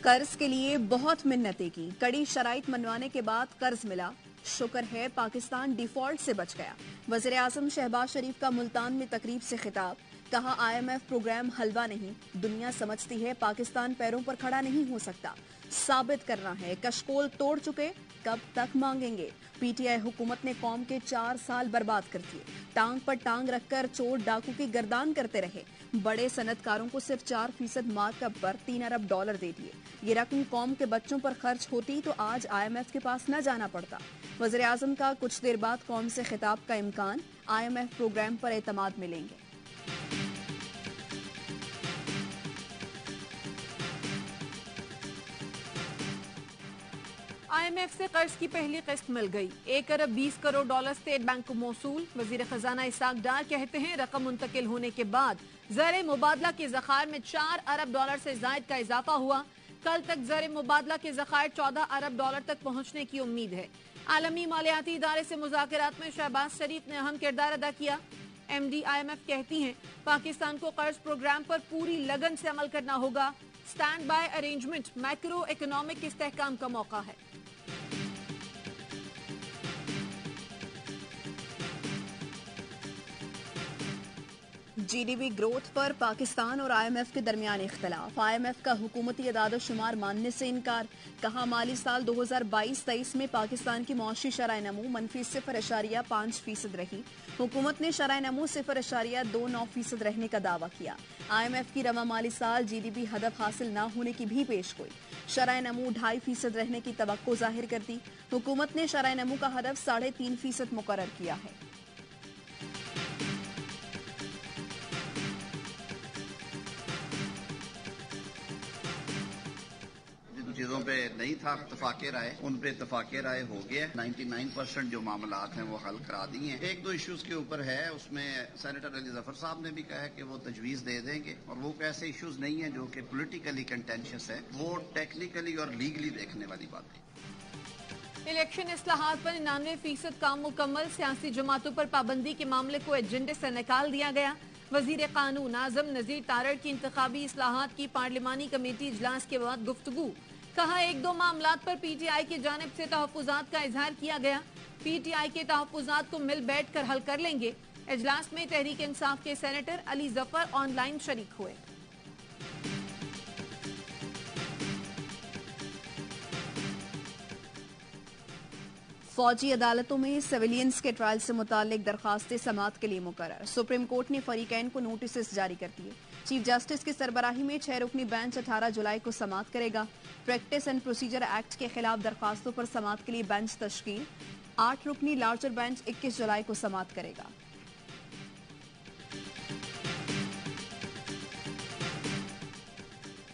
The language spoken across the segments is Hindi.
कर्ज के लिए बहुत मिन्नतें की, कड़ी शराइत मनवाने के बाद कर्ज मिला। शुक्र है पाकिस्तान डिफॉल्ट से बच गया। वज़ीर आज़म शहबाज शरीफ का मुल्तान में तकरीब से खिताब, कहा IMF प्रोग्राम हलवा नहीं, दुनिया समझती है पाकिस्तान पैरों पर खड़ा नहीं हो सकता, साबित करना है, कशकोल तोड़ चुके, कब तक मांगेंगे। PTI हुकूमत ने कौम के 4 साल बर्बाद कर दिए, टांग पर टांग रखकर चोर डाकू की गर्दान करते रहे। बड़े सनतकारों को सिर्फ 4% मार्कअप पर $3 अरब दे दिए। ये रकम कौम के बच्चों पर खर्च होती तो आज IMF के पास न जाना पड़ता। वज़ीर आज़म का कुछ देर बाद कौम से खिताब का इम्कान, IMF प्रोग्राम पर एतमाद मिलेंगे। IMF से कर्ज की पहली किस्त मिल गई। 1 अरब 20 करोड़ डॉलर स्टेट बैंक को मौसूल। वजीर खजाना इसाक डार कहते हैं रकम मुंतकिल होने के बाद ज़र मुबादला के ज़खायर में 4 अरब डॉलर से जायद का इजाफा हुआ। कल तक ज़र मुबादला के ज़खायर 14 अरब डॉलर तक पहुंचने की उम्मीद है। आलमी मालियाती इदारे से मुज़ाकरात में शहबाज शरीफ ने अहम किरदार अदा किया। MD IMF कहती हैं पाकिस्तान को कर्ज प्रोग्राम पर पूरी लगन से अमल करना होगा। Standby arrangement macroeconomic इस्तेहकाम का मौका है। GDP ग्रोथ पर पाकिस्तान और IMF के दरमियान इख्तलाफ। IMF का हुकूमती अदाद-ओ-शुमार मानने से इनकार, कहा माली साल 2022-23 में पाकिस्तान की मौशी शरह नमू -0.5% रही। हुकूमत ने शरह नमू 0.29% रहने का दावा किया। IMF की रवा माली साल GDP हदफ हासिल न होने की भी पेशगोई, शरह नमू 2.5% रहने की तवक्को जाहिर कर दी। हुकूमत ने शरह नमू का हदफ 3.5% मुकर्रर किया है। चीजों पे नहीं था इत्तफाक़े राय, उन पे इत्तफाक़े राय हो गया। 99% जो मामलात हैं वो हल करा दिए हैं। 1-2 इश्यूज के ऊपर है, उसमें सेनेटर अली जफर साहब ने भी कहा है कि वो तजवीज दे देंगे, और वो ऐसे इश्यूज नहीं है जो कि पोलिटिकली कंटेंशियस है, वो टेक्निकली और लीगली देखने वाली बात है। इलेक्शन इस्लाहात पर 99% काम मुकम्मल। सियासी जमातों पर पाबंदी के मामले को एजेंडे से निकाल दिया गया। वजीर कानून आजम नजीर तारड़ की इंतखाबी इस्लाहात की पार्लिमानी कमेटी इजलास के बाद गुफ्तगू, कहा 1-2 मामलात पर PTI की जानिब से तहफ़्फ़ुज़ात का इजहार किया गया। PTI के तहफ़्फ़ुज़ात को मिल बैठ कर हल कर लेंगे। इजलास में तहरीक इंसाफ के सेनेटर अली जफर ऑनलाइन शरीक हुए। फौजी अदालतों में सिविलियंस के ट्रायल से मुतालिक दरखास्तें समाअत के लिए मुकर्रर। सुप्रीम कोर्ट ने फरीकैन को नोटिस जारी कर दिए। चीफ जस्टिस की सरबराही में 6 रुकनी बेंच 18 जुलाई को समाअत करेगा। प्रैक्टिस एंड प्रोसीजर एक्ट के खिलाफ दरखास्तों पर समाअत के लिए बेंच तश्कील। 8 रुकनी लार्जर बेंच 21 जुलाई को समाअत करेगा।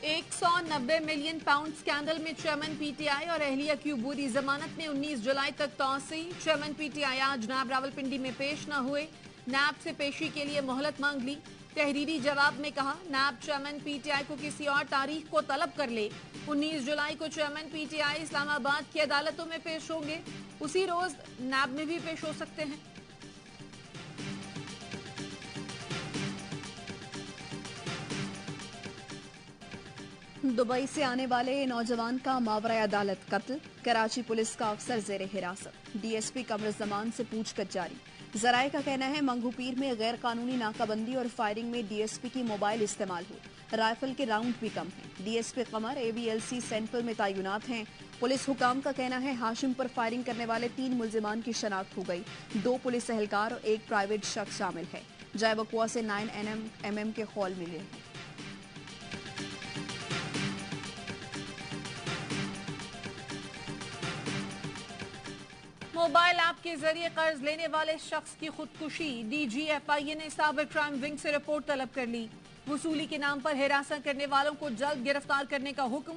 £190 मिलियन स्कैंडल में चेयरमैन PTI और अहलिया की अबूरी जमानत में 19 जुलाई तक तौसी। चेयरमैन PTI आज नायब रावलपिंडी में पेश न हुए, नायब से पेशी के लिए मोहलत मांग ली। तहरीरी जवाब में कहा नायब चेयरमैन PTI को किसी और तारीख को तलब कर ले। 19 जुलाई को चेयरमैन PTI इस्लामाबाद की अदालतों में पेश होंगे, उसी रोज नायब में भी पेश हो सकते हैं। दुबई से आने वाले नौजवान का मावरा अदालत कत्ल। कराची पुलिस का अफसर जेर हिरासत। DSP कमरुज़्ज़मान से पूछताछ जारी। जराये का कहना है मंगूपीर में गैर कानूनी नाकाबंदी और फायरिंग में DSP की मोबाइल इस्तेमाल हुई। राइफल के राउंड भी कम हैं। DSP कमर AVLC सेंट्रल में तैनात हैं। पुलिस हुकाम का कहना है हाशिम पर फायरिंग करने वाले 3 मुल्जिमान की शनाख्त हो गई। 2 पुलिस एहलकार और 1 प्राइवेट शख्स शामिल है। जायबकुआ से 9 mm के खौल मिले हैं। मोबाइल ऐप के जरिए कर्ज लेने वाले शख्स की खुदकुशी। DGFIA ने साइबर क्राइम विंग से रिपोर्ट तलब कर ली। वसूली के नाम पर हिरासत करने वालों को जल्द गिरफ्तार करने का हुक्म।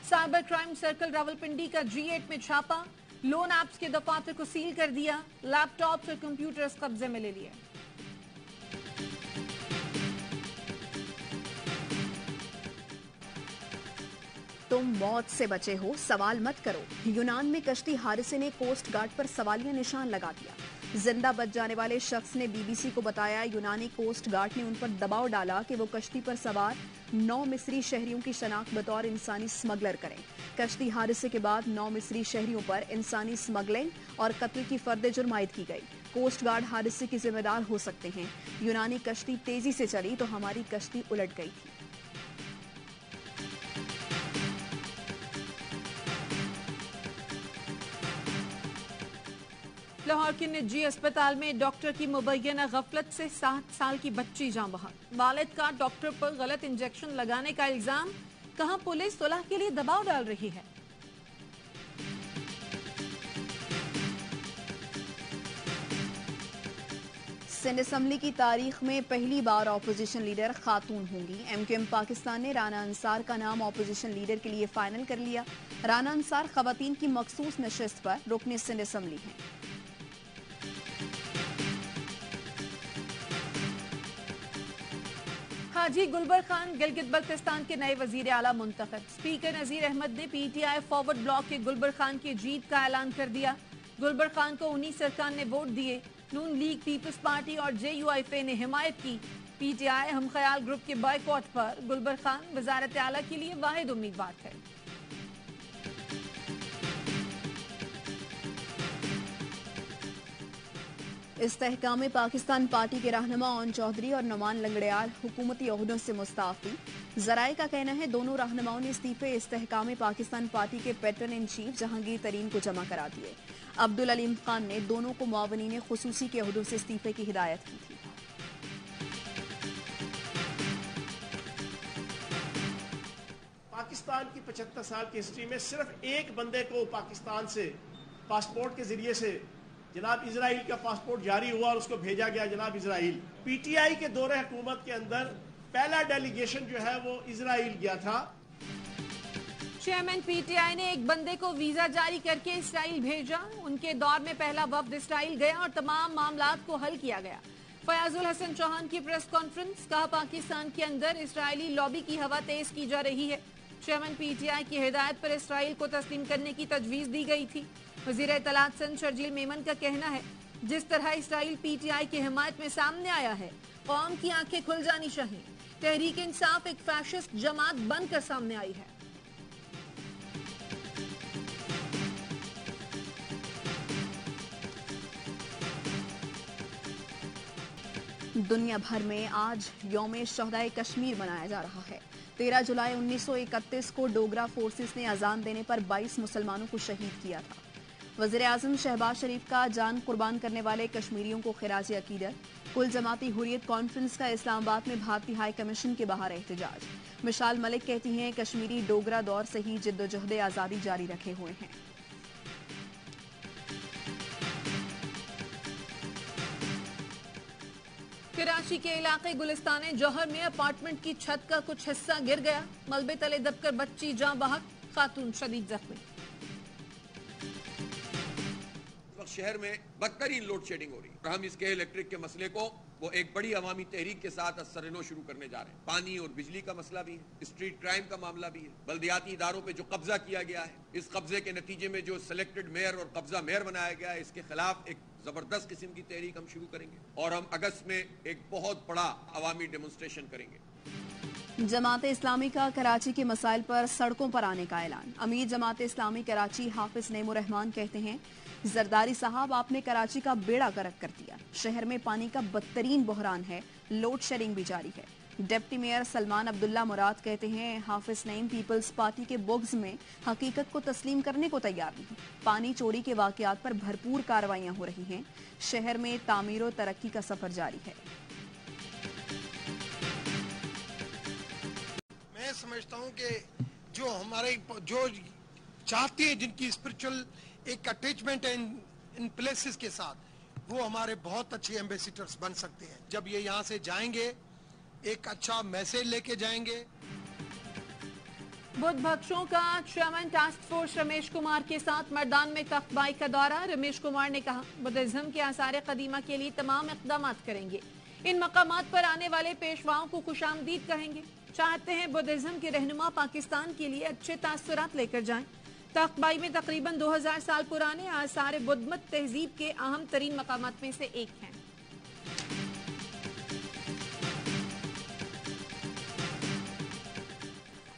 साइबर क्राइम सर्कल रावलपिंडी का G8 में छापा। लोन ऐप्स के दफातर को सील कर दिया। लैपटॉप्स और कंप्यूटर्स कब्जे में ले लिए। तुम मौत से बचे हो, सवाल मत करो। यूनान में कश्ती हादसे ने कोस्ट गार्ड पर सवालिया निशान लगा दिया। जिंदा बच जाने वाले शख्स ने BBC को बताया यूनानी कोस्ट गार्ड ने उन पर दबाव डाला कि वो कश्ती पर सवार 9 मिस्री शहरियों की शनाख्त बतौर इंसानी स्मगलर करें। कश्ती हादसे के बाद 9 मिस्री शहरियों पर इंसानी स्मगलिंग और कत्ल की फर्द जुर्म आयद की गई। कोस्ट गार्ड हादसे के जिम्मेदार हो सकते हैं। यूनानी कश्ती तेजी से चली तो हमारी कश्ती उलट गई थी। लाहौर के निजी अस्पताल में डॉक्टर की मुबैना गफलत से 7 साल की बच्ची जान बहक। वालिद का डॉक्टर पर गलत इंजेक्शन लगाने का इल्जाम। कहां पुलिस सुलह के लिए दबाव डाल रही है। सिंध असम्बली की तारीख में पहली बार ऑपोजिशन लीडर खातून होंगी। एमक्यूएम पाकिस्तान ने राना अंसार का नाम ऑपोजिशन लीडर के लिए फाइनल कर लिया। राना अंसार खवातीन की मखसूस नशिस्त पर रुकने सिंध असम्बली हैं। हाजी गुलबर खान गिलगित बल्तिस्तान के नए वजीर आला मुंतखब। स्पीकर नजीर अहमद ने पीटीआई फॉरवर्ड ब्लॉक के गुलबर खान की जीत का ऐलान कर दिया। गुलबर खान को उन्हीं सरकार ने वोट दिए। नून लीग, पीपल्स पार्टी और JUIF ने हिमायत की। पीटीआई हम ख्याल ग्रुप के बॉयकॉट पर गुलबर खान वजारत आला के लिए वाहिद उम्मीदवार थे। इस्तेहकाम पाकिस्तान पार्टी के रहनुमा ओन चौधरी और नुमान लंगड़ियाल हुकूमती ओहदों से मुस्ताफी। जराये का कहना है दोनों रहनुमाओं ने इस्तीफे इस्तेहकाम पाकिस्तान पार्टी के पैटर्न इन चीफ जहांगीर तरीन को जमा करा दिए। अब्दुल अलीम खान ने दोनों को मुआवनीन खुसूसी के ओहदों से इस्तीफे की हिदायत की थी। पाकिस्तान की 75 साल की हिस्ट्री में सिर्फ एक बंदे को पाकिस्तान से पासपोर्ट के जरिए से जनाब इजराइल का पासपोर्ट जारी हुआ और उसको भेजा गया जनाब इजराइल। पीटीआई के दौरे हुकूमत के अंदर पहला डेलीगेशन जो है वो इजराइल गया था। चेयरमैन पीटीआई ने एक बंदे को वीजा जारी करके इसराइल भेजा। उनके दौर में पहला वफ्द इसराइल गया और तमाम मामलात को हल किया गया। फयाजुल हसन चौहान की प्रेस कॉन्फ्रेंस। कहा पाकिस्तान के अंदर इसराइली लॉबी की हवा तेज की जा रही है। चेयरमैन पीटीआई की हिदायत पर इसराइल को तस्लीम करने की तजवीज दी गई थी। वजीर इत्तलात सिंध शर्जील मेमन का कहना है जिस तरह इसराइल पीटीआई की हिमायत में सामने आया है, कौम की आंखें खुल जानी चाहिए। तहरीक इंसाफ एक फैशिस्ट जमात बनकर सामने आई है। दुनिया भर में आज यौम शहदाए कश्मीर मनाया जा रहा है। 13 जुलाई 1931 को डोगरा फोर्सेस ने अजान देने पर 22 मुसलमानों को शहीद किया था। वज़ीर आज़म शहबाज शरीफ का जान कुर्बान करने वाले कश्मीरियों को खिराज अकीदत। कुल जमाती हुर्रियत कॉन्फ्रेंस का इस्लामाबाद में भारतीय हाई कमीशन के बाहर एहतजाज। मिशाल मलिक कहती हैं कश्मीरी डोगरा दौर से ही जिद्दोजहद आज़ादी जारी रखे हुए हैं। कराची के इलाके गुलिस्तान जौहर में अपार्टमेंट की छत का कुछ हिस्सा गिर गया। मलबे तले दबकर बच्ची जां बहक, खातून शदीद जख्मी। शहर में बदतरीन लोड शेडिंग हो रही है। हम इसके इलेक्ट्रिक के मसले को वो एक बड़ी अवामी तहरीक के साथ असरनो शुरू करने जा रहे हैं। पानी और बिजली का मसला भी है, स्ट्रीट क्राइम का मामला भी है, बल्दियाती इदारों पे जो कब्जा किया गया है, इस कब्जे के नतीजे में जो सिलेक्टेड मेयर और कब्जा मेयर बनाया गया है, इसके खिलाफ एक जबरदस्त किस्म की तहरीक हम शुरू करेंगे और हम अगस्त में एक बहुत बड़ा अवामी डेमोन्स्ट्रेशन करेंगे। जमात इस्लामी का कराची के मसाइल पर सड़कों पर आने का ऐलान। अमीर जमात इस्लामी कराची हाफिज नईमुर रहमान कहते हैं जरदारी साहब आपने कराची का बेड़ा गर्क कर दिया। शहर में पानी का बदतरीन बहरान है, लोड शेडिंग भी जारी है। डिप्टी मेयर सलमान अब्दुल्ला मुराद कहते हैं हाफिज नईम पीपल्स पार्टी के बुग्ज में हकीकत को तस्लीम करने को तैयार नहीं। पानी चोरी के वाकयात पर भरपूर कार्रवाइयां हो रही हैं। शहर में तामीर और तरक्की का सफर जारी है। मैं समझता हूं कि जो हमारे जो चाहते हैं जिनकी स्पिरिचुअल एक अटैचमेंट है इन प्लेसेस के साथ, वो हमारे बहुत अच्छे एम्बेसडर्स बन सकते हैं। जब ये यहाँ से जाएंगे एक अच्छा मैसेज लेके जाएंगे। बुद्ध भक्षों का chairman task force Ramesh Kumar के साथ मर्दान में तख्तबाई का दौरा। रमेश कुमार ने कहा बुद्धिज्म के आसार कदीमा के लिए तमाम इक़दाम करेंगे। इन मकामात पर आने वाले पेशवाओं को खुशामदीद कहेंगे। चाहते हैं बुद्धिज्म के रहनुमा पाकिस्तान के लिए अच्छे तासुरात लेकर जाएं। तख्तबाई में तकरीबन 2000 साल पुराने आसार बुद्धमत तहजीब के अहम तरीन मकामात में से एक हैं।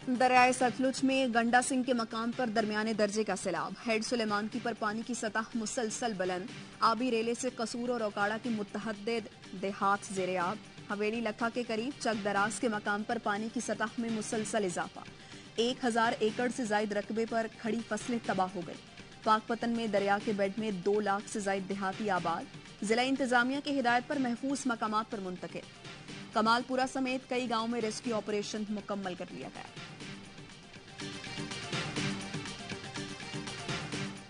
दरियाए सतलुज में गंडा सिंह के मकाम पर दरमियाने दर्जे का सैलाब। हेड सुलेमानकी पर पानी की सतह मुसलसल बुलंद। आबी रेले से कसूर और ओकाड़ा की मुतहद्दिद देहात जेरे आब। हवेली लखा के करीब चकदराज के मकाम पर पानी की सतह में मुसलसल इजाफा। 1000 एकड़ से जायद रकबे पर खड़ी फसलें तबाह हो गई। पाकपतन में दरिया के बेड में 2 लाख से जायद देहाती आबाद। जिला इंतजामिया की हिदायत पर महफूज मकामात पर मुंतकिल। कमालपुरा समेत कई गांवों में रेस्क्यू ऑपरेशन मुकम्मल कर लिया गया।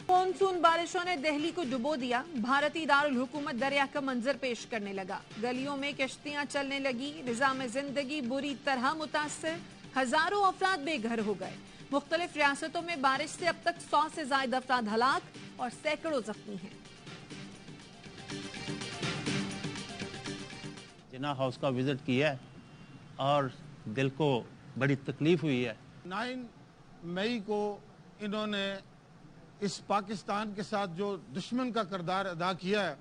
मानसून बारिशों ने दिल्ली को डुबो दिया। भारतीय दारुल हुकूमत दरिया का मंजर पेश करने लगा। गलियों में कश्तियां चलने लगी। निजाम जिंदगी बुरी तरह मुतासर। हजारों अफराद बेघर हो गए। मुख्तलिफ रियासतों में बारिश से अब तक 100 से ज्यादा अफराद हलाक और सैकड़ों जख्मी हैं। जिन्ना हाउस का विजिट किया है और दिल को बड़ी तकलीफ हुई है। 9 मई को इन्होंने इस पाकिस्तान के साथ जो दुश्मन का किरदार अदा किया है,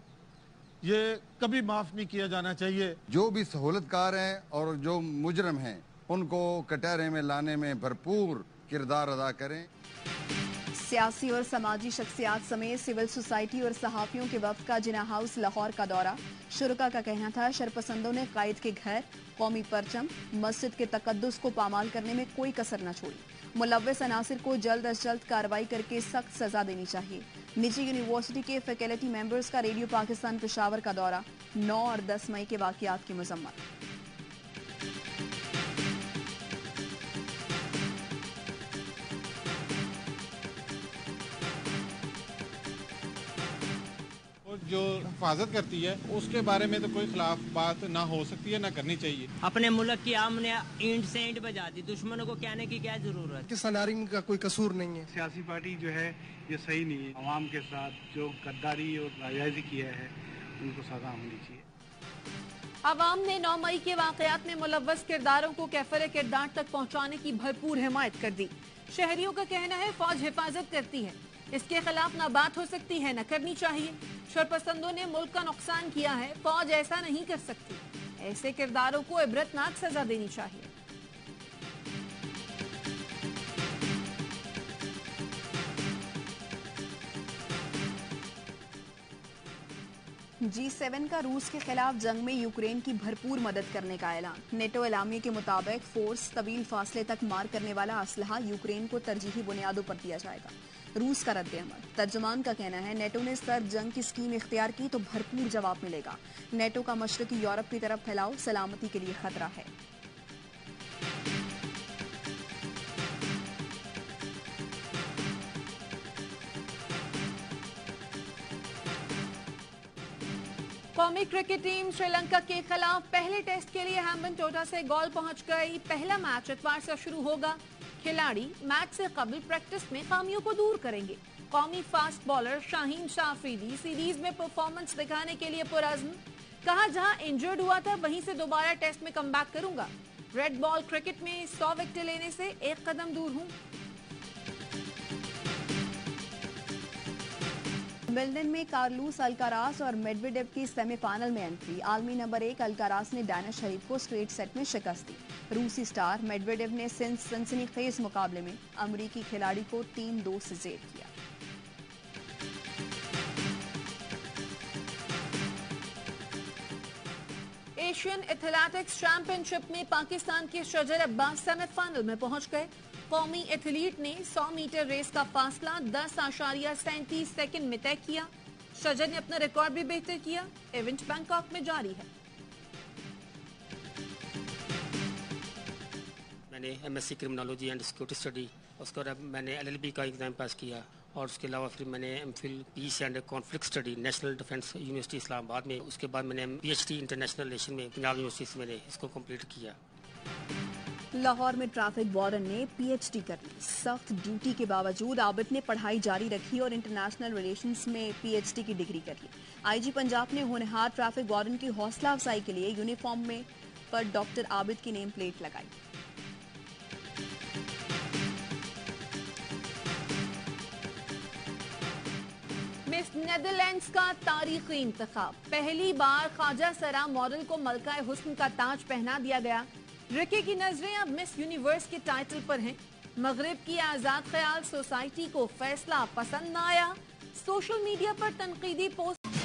ये कभी माफ नहीं किया जाना चाहिए। जो भी सहूलतकार हैं और जो मुजरम हैं, उनको कटहरे में लाने में भरपूर किरदार अदा करें। सियासी और समाजी शख्सियात समेत सिविल सोसाइटी और सहाफियों के वफ्द का जिना हाउस लाहौर का दौरा। शुरका का कहना था शरपसंदों ने कायद के घर, कौमी परचम, मस्जिद के तकद्दुस को पामाल करने में कोई कसर न छोड़ी। मुलव्विस अनासिर को जल्द अज जल्द कार्रवाई करके सख्त सजा देनी चाहिए। निजी यूनिवर्सिटी के फैकल्टी मेंबर्स का रेडियो पाकिस्तान पेशावर का दौरा। 9 और 10 मई के वाकयात की मजम्मत। जो हिफाजत करती है उसके बारे में तो कोई खिलाफ बात ना हो सकती है, ना करनी चाहिए। अपने मुल्क की आमने ईंट से ईंट बजा दी, दुश्मनों को कहने की क्या जरूरत। किसान आर्मी का कोई कसूर नहीं है। सियासी पार्टी जो है ये सही नहीं है। अवाम के साथ जो गद्दारी और नाजायजी किया है उनको सजा होनी चाहिए। अवाम ने 9 मई के वाकयात में मुलव्वस किरदारों को कैफरे किरदार तक पहुंचाने की भरपूर हिमायत कर दी। शहरियों का कहना है फौज हिफाजत करती है, इसके खिलाफ ना बात हो सकती है न करनी चाहिए। शरपसंदों ने मुल्क का नुकसान किया है, फौज ऐसा नहीं कर सकती। ऐसे किरदारों को इबरतनाक सजा देनी चाहिए। G7 का रूस के खिलाफ जंग में यूक्रेन की भरपूर मदद करने का ऐलान। नेटो एलामिया के मुताबिक फोर्स तवील फासले तक मार करने वाला असलहा यूक्रेन को तरजीही बुनियादों पर दिया जाएगा। रूस का रद्द-ए-अमल। तर्जुमान का कहना है नेटो ने सर्द जंग की स्कीम इख्तियार की तो भरपूर जवाब मिलेगा। नेटो का मशरकी यूरोप की तरफ फैलाव सलामती के लिए खतरा है। कौमी क्रिकेट टीम श्रीलंका के खिलाफ पहले टेस्ट के लिए हैम्बनटोटा से गोल पहुंच गई। पहला मैच इतवार से शुरू होगा। खिलाड़ी मैच से कबल प्रैक्टिस में खामियों को दूर करेंगे। कौमी fast bowler Shaheen Shah Afridi series में परफॉर्मेंस दिखाने के लिए पुरअज़्म। कहा जहां इंजर्ड हुआ था वहीं से दोबारा टेस्ट में कमबैक करूंगा। रेड बॉल क्रिकेट में 100 विकेट लेने से एक कदम दूर हूं। विंबलडन में कार्लोस अल्काराज और मेडवेडेव की सेमीफाइनल में एंट्री। आलमी नंबर 1 अल्काराज ने डैनिश शरीफ को स्ट्रेट सेट में शिकस्त दी। रूसी स्टार मेडवेडेव ने सनसनीखेज मुकाबले में अमरीकी खिलाड़ी को 3-2 से जेर किया। एशियन एथलेटिक्स चैंपियनशिप में पाकिस्तान के शजर अब्बास सेमीफाइनल में पहुंच गए। कौमी एथलीट ने 100 मीटर रेस का फासला 10.37 सेकंड में तय किया। शजर ने अपना रिकॉर्ड भी बेहतर किया। इवेंट बैंकॉक में जारी है। मैंने MSc criminology and security study, उसके बाद मैंने LLB का एग्जाम पास किया और उसके अलावा फिर मैंने MPhil peace and conflict study national defence university Islamabad में, उसके बाद मैंने PhD इंटरनेशनल रिलेशन में पंजाब यूनिवर्सिटी से मैंने इसको कंप्लीट किया। लाहौर में ट्रैफिक वार्डन ने PhD कर ली। सख्त ड्यूटी के बावजूद आबिद ने पढ़ाई जारी रखी और इंटरनेशनल रिलेशंस में PhD की डिग्री कर ली। IG पंजाब ने होनहार ट्रैफिक वार्डन की हौसला अफजाई के लिए यूनिफॉर्म में पर डॉक्टर आबिद की नेम प्लेट लगाई। मिस नेदरलैंड्स का तारीखी इंतखाब। पहली बार ख्वाजा सरा मॉडल को मलका हुस्न का ताज पहना दिया गया। रिकी की नजरें अब मिस यूनिवर्स के टाइटल पर हैं। मगरिब की आजाद ख्याल सोसाइटी को फैसला पसंद न आया। सोशल मीडिया पर तनकीदी पोस्ट